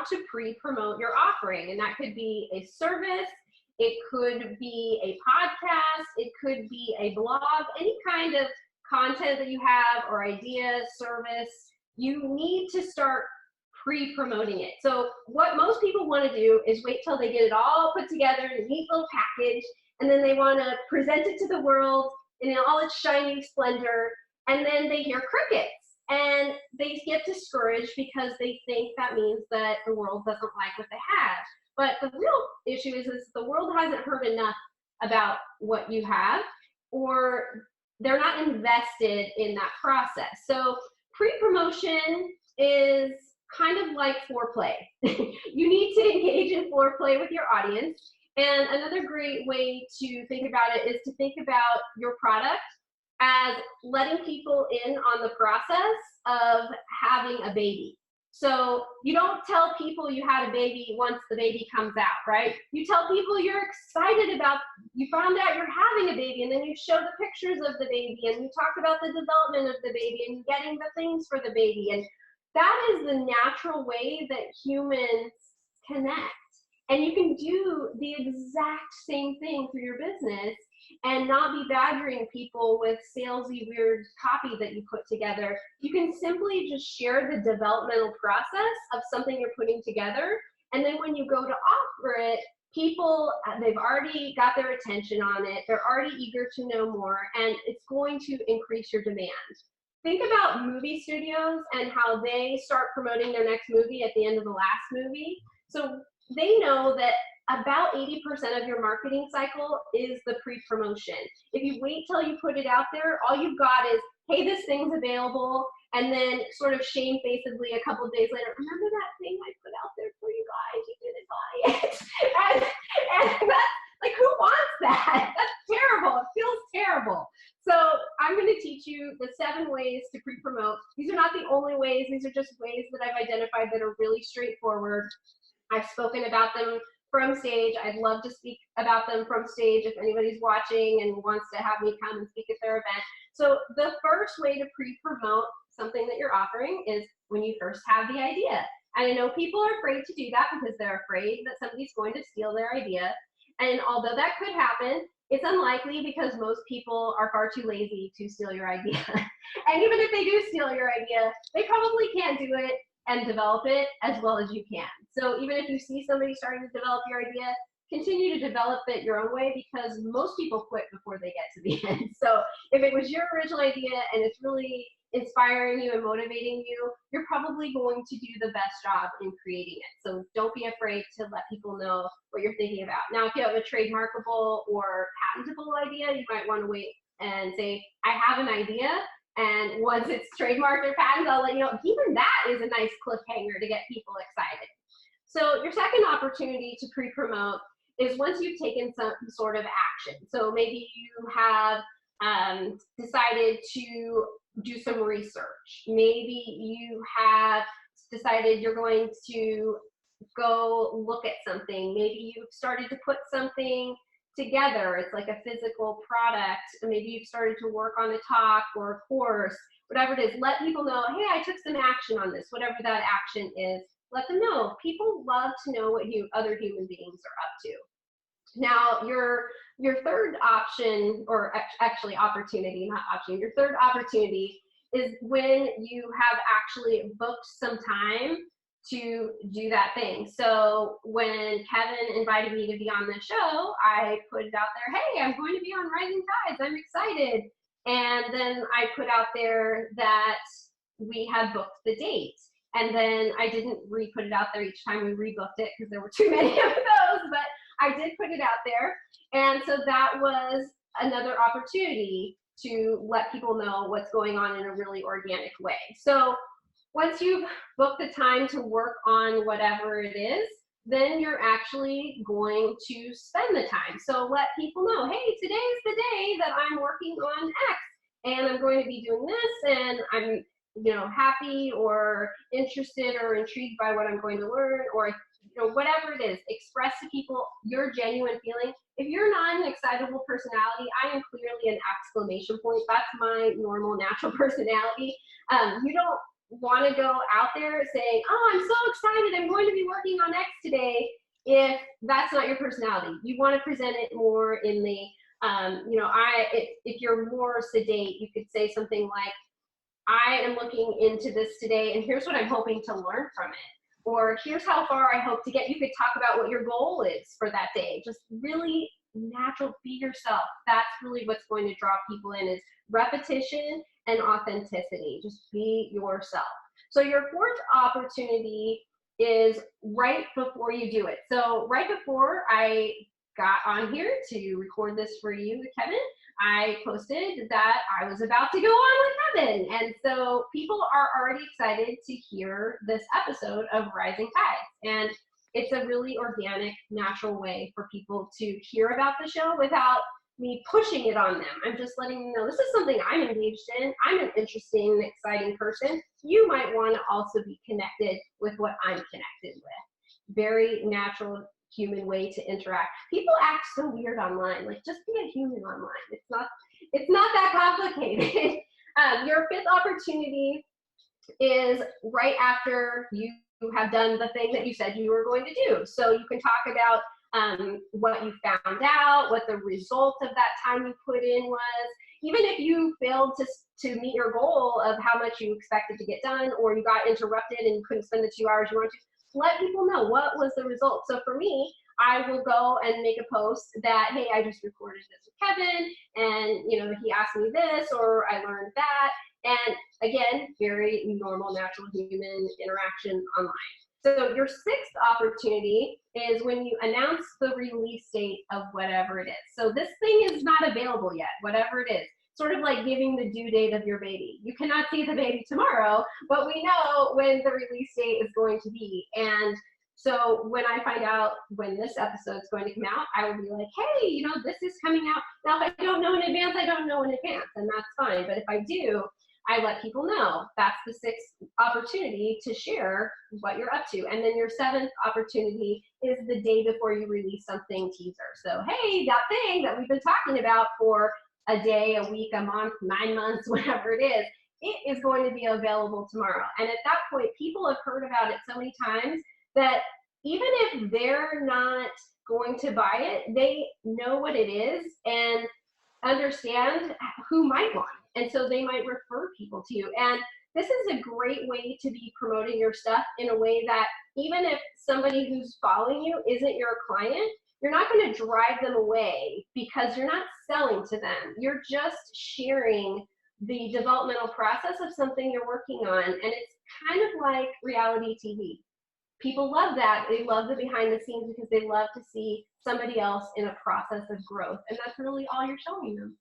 to pre-promote your offering. And that could be a service, it could be a podcast, it could be a blog, any kind of content that you have or idea, service. You need to start pre-promoting it. So what most people want to do is wait till they get it all put together in a neat little package, and then they want to present it to the world in all its shining splendor, and then they hear crickets. And they get discouraged because they think that means that the world doesn't like what they have. But the real issue is the world hasn't heard enough about what you have, or they're not invested in that process. So pre-promotion is kind of like foreplay. You need to engage in foreplay with your audience. And another great way to think about it is to think about your product as letting people in on the process of having a baby. So you don't tell people you had a baby once the baby comes out, right? You tell people you're excited about, you found out you're having a baby, and then you show the pictures of the baby, and you talk about the development of the baby and getting the things for the baby. And that is the natural way that humans connect. And you can do the exact same thing through your business and not be badgering people with salesy, weird copy that you put together. You can simply just share the developmental process of something you're putting together. And then when you go to offer it, people, they've already got their attention on it. They're already eager to know more, and it's going to increase your demand. Think about movie studios and how they start promoting their next movie at the end of the last movie. So they know that about 80% of your marketing cycle is the pre-promotion. If you wait till you put it out there, all you've got is, hey, this thing's available, and then sort of shamefacedly a couple of days later, remember that thing I put out there for you guys? You didn't buy it. and that's like, who wants that? That's terrible. It feels terrible. So I'm going to teach you the 7 ways to pre-promote. These are not the only ways. These are just ways that I've identified that are really straightforward. I've spoken about them from stage. I'd love to speak about them from stage if anybody's watching and wants to have me come and speak at their event. So the first way to pre-promote something that you're offering is when you first have the idea. And I know people are afraid to do that because they're afraid that somebody's going to steal their idea. And although that could happen, it's unlikely because most people are far too lazy to steal your idea. And even if they do steal your idea, they probably can't do it and develop it as well as you can. So even if you see somebody starting to develop your idea, continue to develop it your own way, because most people quit before they get to the end. So if it was your original idea and it's really inspiring you and motivating you, you're probably going to do the best job in creating it. So don't be afraid to let people know what you're thinking about. Now, if you have a trademarkable or patentable idea, you might want to wait and say, I have an idea, and once it's trademarked or patented, I'll let you know. Even that is a nice cliffhanger to get people excited. So your second opportunity to pre-promote is once you've taken some sort of action. So maybe you have decided to do some research. Maybe you have decided you're going to go look at something. Maybe you've started to put something together. It's like a physical product. Maybe you've started to work on a talk or a course, whatever it is. Let people know, hey, I took some action on this, whatever that action is. Let them know. People love to know what other human beings are up to. Now, your third option, or actually opportunity, not option, your third opportunity is when you have actually booked some time to do that thing. So when Kevin invited me to be on the show, I put it out there, hey, I'm going to be on Rising Tides, I'm excited. And then I put out there that we had booked the date. And then I didn't re-put it out there each time we rebooked it because there were too many of those, but I did put it out there. And so that was another opportunity to let people know what's going on in a really organic way. So once you've booked the time to work on whatever it is, then you're actually going to spend the time. So let people know, hey, today's the day that I'm working on X, and I'm going to be doing this, and I'm happy or interested or intrigued by what I'm going to learn, or whatever it is. Express to people your genuine feeling. If you're not an excitable personality, I am clearly an exclamation point. That's my normal, natural personality. You don't want to go out there saying, oh, I'm so excited, I'm going to be working on X today, if that's not your personality. You want to present it more in the, if you're more sedate, you could say something like, I am looking into this today, and here's what I'm hoping to learn from it. Or here's how far I hope to get. You could talk about what your goal is for that day. Just really natural, be yourself. That's really what's going to draw people in, is repetition and authenticity. Just be yourself. So your fourth opportunity is right before you do it. So right before I got on here to record this for you, Kevin, I posted that I was about to go on with Kevin. And so people are already excited to hear this episode of Rising Tides. And it's a really organic, natural way for people to hear about the show without me pushing it on them. I'm just letting them know this is something I'm engaged in. I'm an interesting, exciting person. You might want to also be connected with what I'm connected with. Very natural, human way to interact. People act so weird online. Like, just be a human online. It's not that complicated. Your fifth opportunity is right after you have done the thing that you said you were going to do. So you can talk about what you found out, what the result of that time you put in was. Even if you failed to meet your goal of how much you expected to get done, or you got interrupted and you couldn't spend the 2 hours you wanted to, let people know what was the result. So for me, I will go and make a post that, hey, I just recorded this with Kevin, and he asked me this, or I learned that. And again, very normal, natural human interaction online. So your sixth opportunity is when you announce the release date of whatever it is. So this thing is not available yet, whatever it is. Sort of like giving the due date of your baby. You cannot see the baby tomorrow, but we know when the release date is going to be. And so when I find out when this episode is going to come out, I will be like, hey, this is coming out. Now, if I don't know in advance, I don't know in advance, and that's fine. But if I do, I let people know. That's the sixth opportunity to share what you're up to. And then your seventh opportunity is the day before you release something teaser. So, hey, that thing that we've been talking about for a day, a week, a month, 9 months, whatever it is going to be available tomorrow. And at that point, people have heard about it so many times that even if they're not going to buy it, they know what it is and understand who might want it. And so they might refer people to you. And this is a great way to be promoting your stuff in a way that even if somebody who's following you isn't your client, you're not going to drive them away because you're not selling to them. You're just sharing the developmental process of something you're working on. And it's kind of like reality TV. People love that. They love the behind the scenes because they love to see somebody else in a process of growth. And that's really all you're showing them.